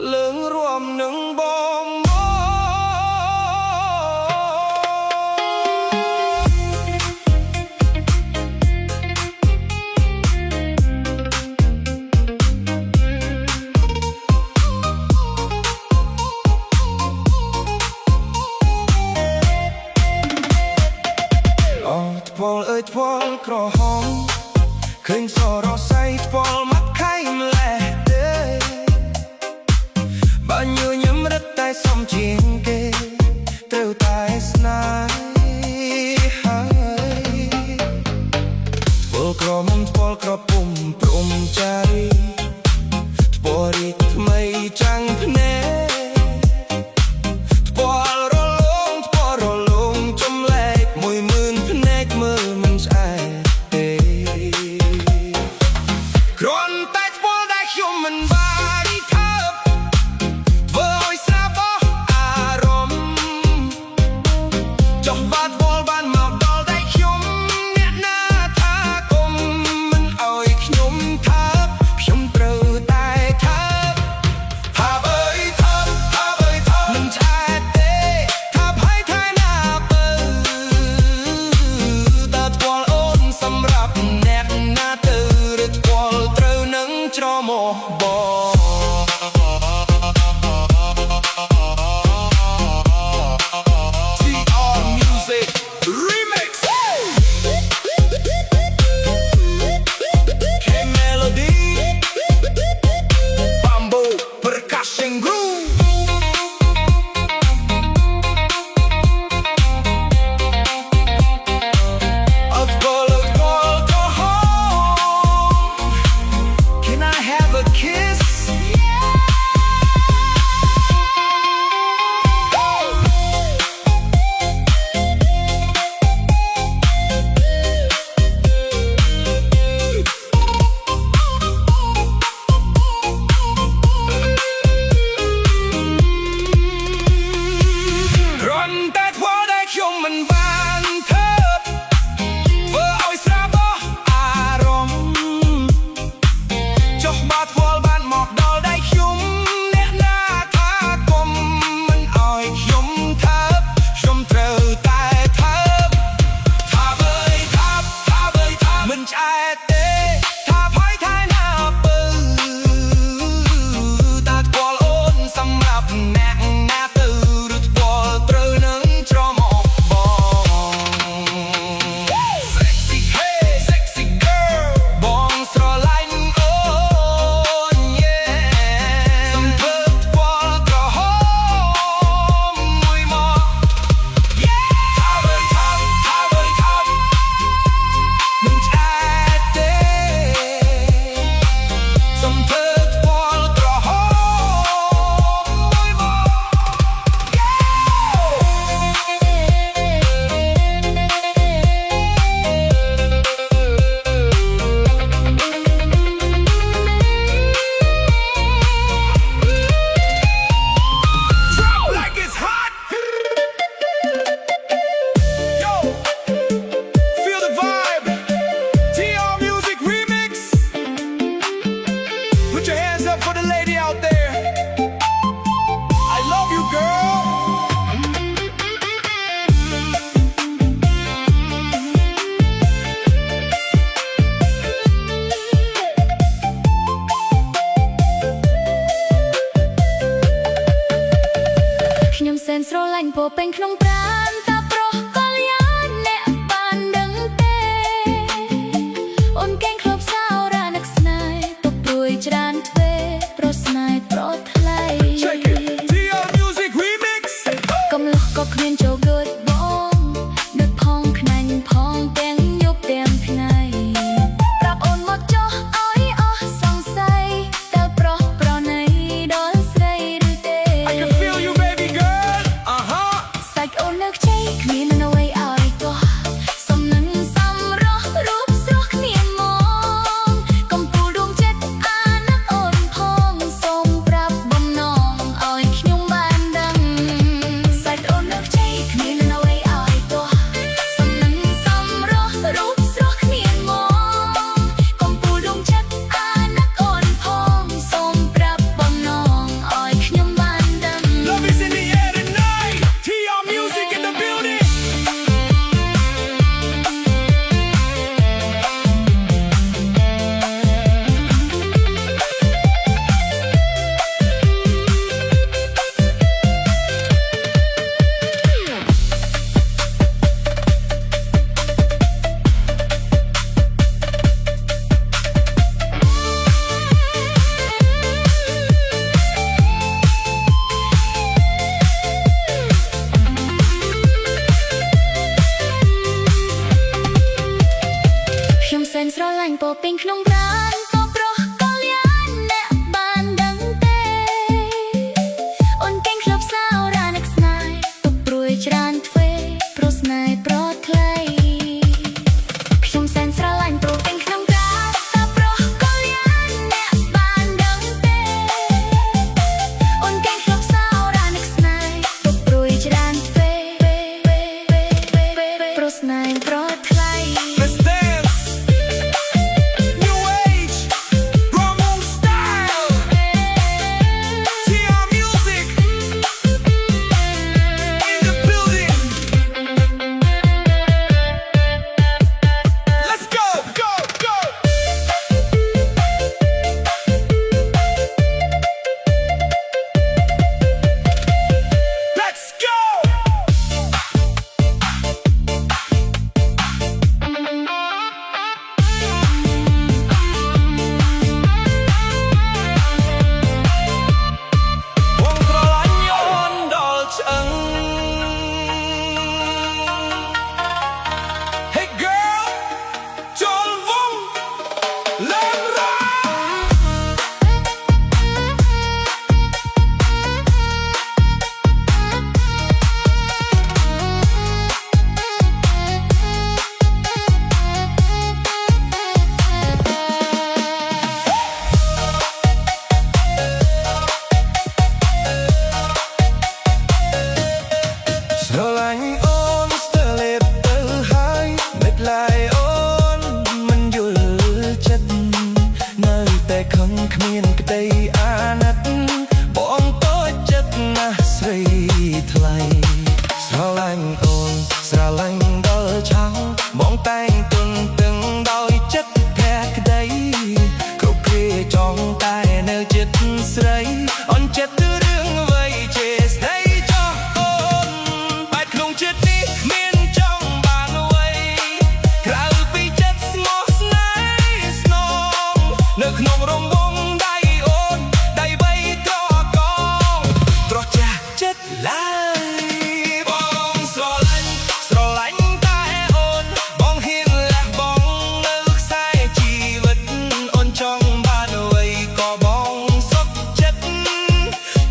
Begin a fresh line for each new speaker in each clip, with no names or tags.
เลื่องรวมหนึ่งบองทวลทวลกระหองเคยสอรอใส่ทวลมัดไข่มแลเด้บ้านอยู่ยิ้มรักแต่สมจริงเกเต้าแต่สนายทวลกระมุมทวลกระปุ่มปรุมใจทวลริทไม่จังพเน
ស្រឡាញ់ពោពេញក្នុងប្រាណតាប្រុសកល្យានអ្នកបានដឹងទេអូនកេងឃ្លប់សោរានឹកស្នេហ៍ទុកព្រួយច្រើនទ្វេប្រស្នេហ៍ប្រថ្លៃកំឡោះក៏គ្មានចូលគិតបងដូចផងខ្នាញ់ផងទាំងយប់ទាំងថ្ងៃប្រាប់អូនមកចុះឲ្យអស់សង្ស័យតើប្រុសប្រណីដល់ស្រីឬទេ
I can feel you baby girl
សាច់អូននឹក
ចិត្តរឿងអ្វីជាស្ដីចោះអូនបែបក្នុងចិត្តនេះគ្មានចង់បានអ្វីក្រៅពីចិត្តស្មោះស្នេហ៍ស្នងនៅក្នុងរង្វង់ដៃអូនដៃបីត្រកងត្រចាក់ចិត្តឡើយបងស្រឡាញ់តែអូនបងហ៊ានលះបង់នៅខ្សែជីវិតអូនចង់បានអ្វីក៏បងសុខចិត្ត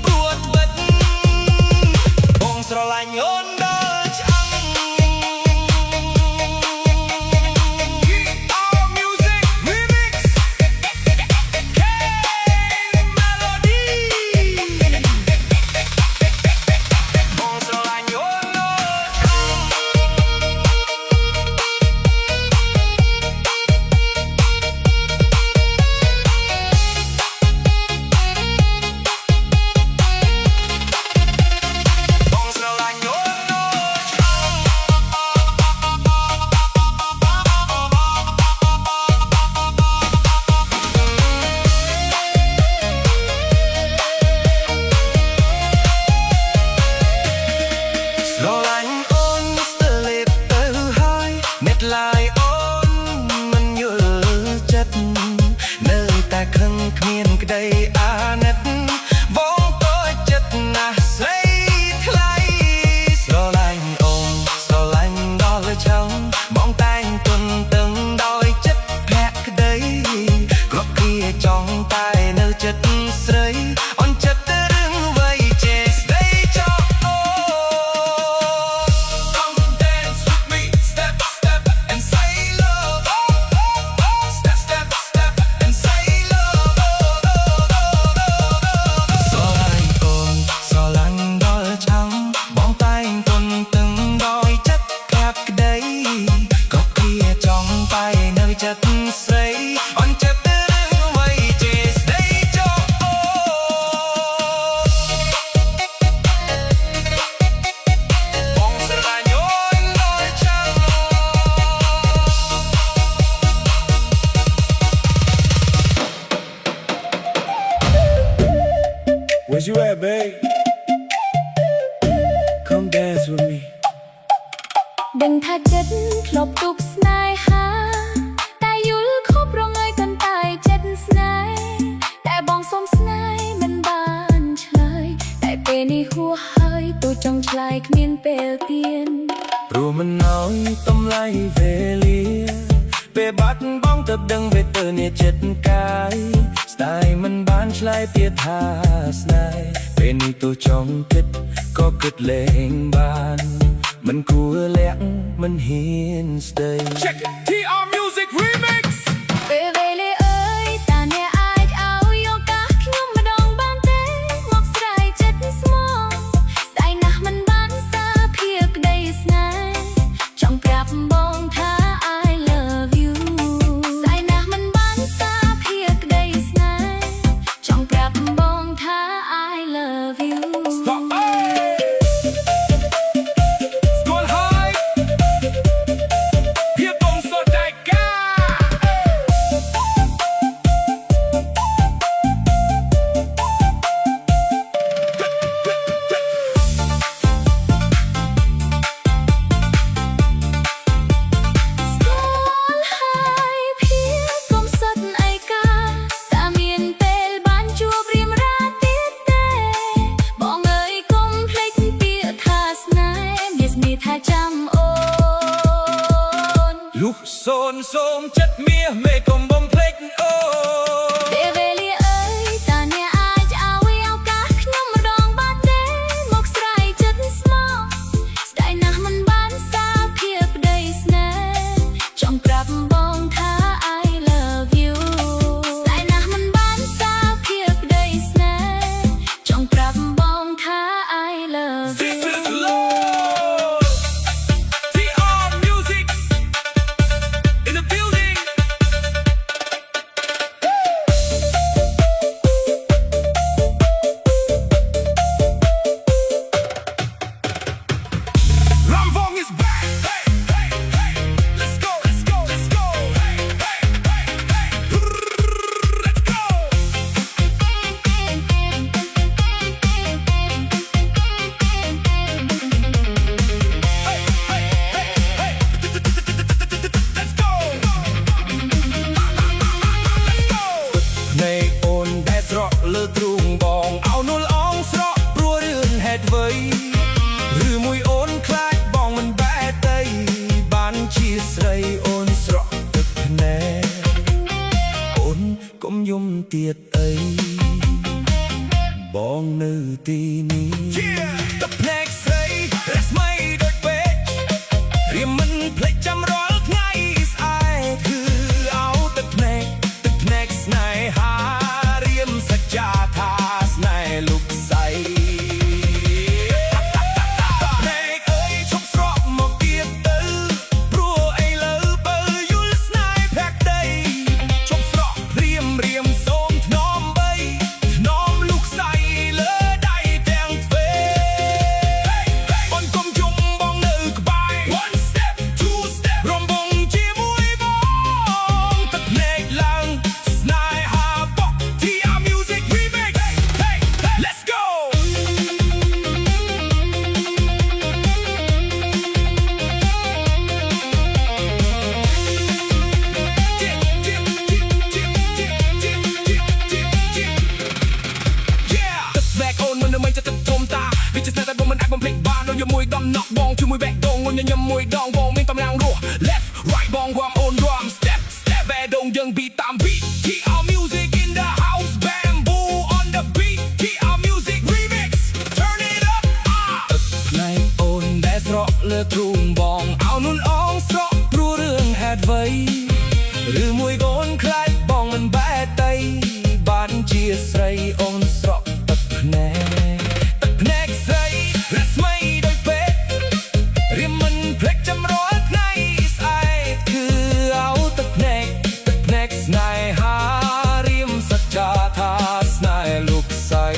ព្រួតបិទបងស្រឡាញ់អូនដល់ឆ្អឹង All music remix K Melody បងស្រឡាញ់អូនដល់ឆ្អឹង បងស្រឡាញ់អូនដល់ឆ្អឹង ស្រឡាញ់អូនស្ទើរលេបទៅហើយមេតឡាយអូនមិនយល់ចិត្តនៅតែខឹងគ្មានក្តីអាណិតវងតូចចិត្តណាស់ស្រីថ្លៃស្រឡាញ់អូនស្រឡាញ់ដល់លើឆឹងបងតែងទន់តឹងដោយចិត្តភក្តីគ្រប់គ្នាចង់តែនៅចិត្តស្រីអូនចិត្តទៅរឿងអ្វីជាស្ដីចោះអូCome dance with me step step and say love step step step and say love ស្រឡាញ់អូនស្រឡាញ់ដល់ឆឹងបងតែងទន់តឹងដោយចិត្តភក្តីគ្រប់គ្នាចង់តែនៅចិត្តស្រីអូនចិត្តទៅរឿងអ្វីជាស្ដីចោះអូ បងស្រឡាញ់អូនដល់ឆ្អឹង
Where you at, babe? Come dance with me.
ដឹងថាចិត្តធ្លាប់ទុកស្នេហាតែយល់ខុសរងើយកាន់តែចិត្តស្នេហ៍តែបងសុំស្នេហ៍មិនបានឆ្លើយតែពេលនេះហួសហើយទូចង់ឆ្លើយគ្មានពេលទៀន
ព្រោះមិនអោយតម្លៃវេលាពេលបាត់បង់ទៅដឹងវេទនាចិត្តកាយស្ដាយមិនបានឆ្លើយទៀតថាស្នេហ៍ពេលនេះទូចង់គិតក៏គិតលែងបានមិនគួរលាក់មិនហ៊ានស្ដី
Check it. TR Music Remix.
ពេលវេលាអើយតើអ្នកអាចឲ្យឱកាសខ្ញុំម្ដងបានទេមកស្រ័យចិត្តស្មោះស្ដាយណាស់មិនបានសារភាពក្ដីស្នេហ៍ចង់ប្រាប់បងថា I love you ស្ដាយណាស់មិនបានសារភាពក្ដីស្នេហ៍ចង់ប្រាប់បងថា I love you
Stop. Hey. Skål high. Hier kommt so dein
Skål ហើយភាពកុំសុទ្ធឯកាតែមានពេលបានជួបរៀមរាទៀតទេបងអើយកុំភ្លេចពាក្យថាស្នេហ៍មានស្នេហ៍ថាចាំអូន
លុះសូនសូមចិត្តមាសមេកុំបំភ្លេចអូន
ពេលវេលាអើយតើអ្នកអាចឲ្យឱកាសខ្ញុំម្ដងបានទេមកស្រ័យចិត្តស្មោះស្ដាយណាស់មិនបានសារភាពក្ដីស្នេហ៍ចង់ប្រាប់បងថា I love you ស្ដាយណាស់មិនបានសារភាពក្ដីស្នេហ៍ចង់ប្រាប់បងថា I love you
This is Lord. TR Music in the building.
បងនៅទីនេះទឹកភ្នែកស្រីរស្មីដូចពេជ្ររៀមមិនភ្លេចចាំរាល់ថ្ងៃស្អែកគឺเอาទឹកភ្នែកស្នេហារៀមសច្ចាថាស្នេហ៍លោកស្រីជាមួយដំណក់បងជាមួយបែកដងញញឹមមួយដងបងមានតំណាំងរស់ left right បងរួមអូនរំ step បែដងយើងពីតាម beat TR music in the house bamboo on the beat TR music remix turn it up ទឹកភ្នែកអូនដែលស្រក់លើទ្រូងបងเอาនួនអងស្រក់ព្រោះរឿងហេតុអ្វីឬមួយកូនខ្លាចបងមិនបែកតៃបានជាស្រីអូនស្រក់ទឹកភ្នែកស្រីរស្មីដូចពេជ្ររៀមមិនភ្លេចចាំរាល់ថ្ងៃស្អែកគឺเอาទឹកភ្នែកស្នេហារៀមសច្ចាថាស្នេហ៍លោកស្រី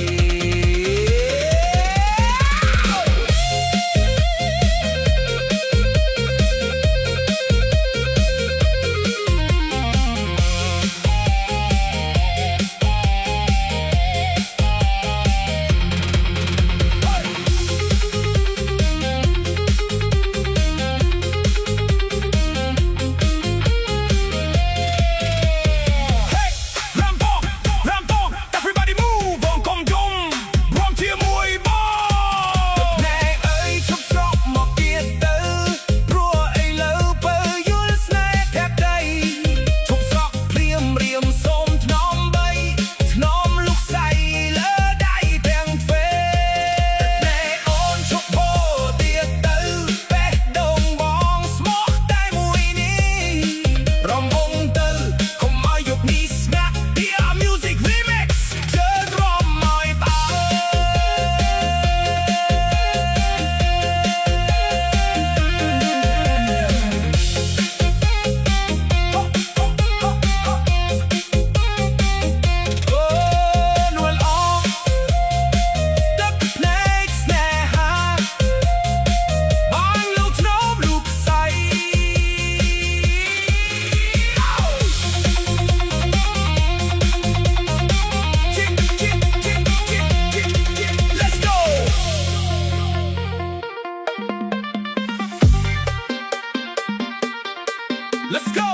Let's go!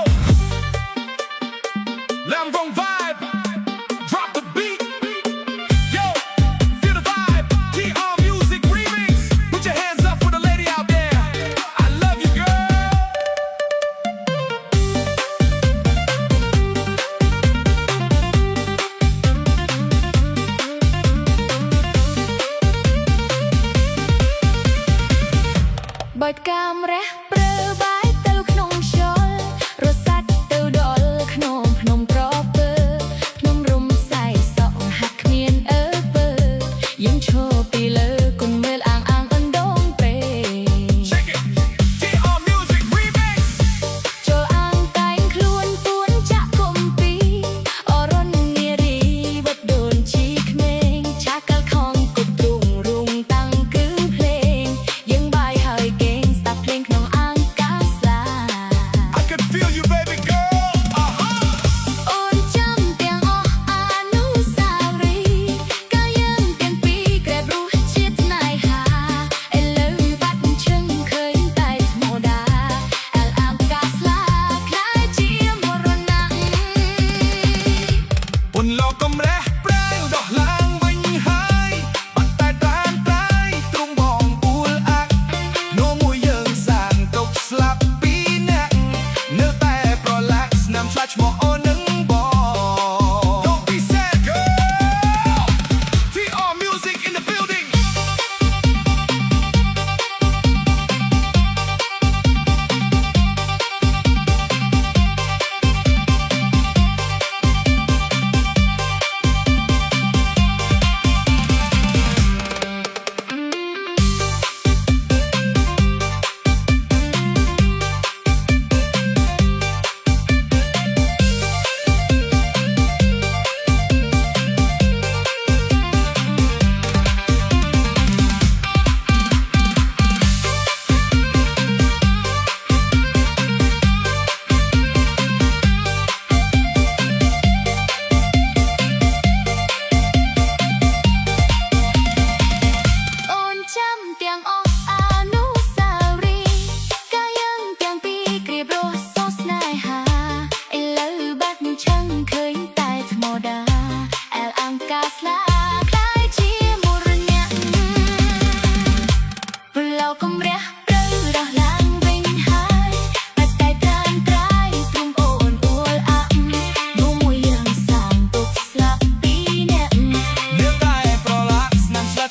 Lambrong vibe, drop the beat. Yo, feel the vibe. TR music remix. Put your hands up for the lady out there. I love you, girl.
Bật camera prơ bái từក្នុងខ្យល់រសាច់ទៅដល់ក្នុងភ្នំក្រពើក្នុងរំសាយសក់ហាក់គ្មានអើពើយើងឈរពីលើគុំមើលអាងអណ្ដូងពេ
Check it TR music remix
ចូលអាងតែងខ្លួនពួនចាក់គុំពីអរននារីវត្តដូនជីក្មេងឆាកាល់ខងគប់ទ្រូងរូងតាំងគឺភ្លេងយើងបាយហើយគេងស្ដាប់ភ្លេងក្នុង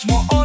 ឈ្មោះអូន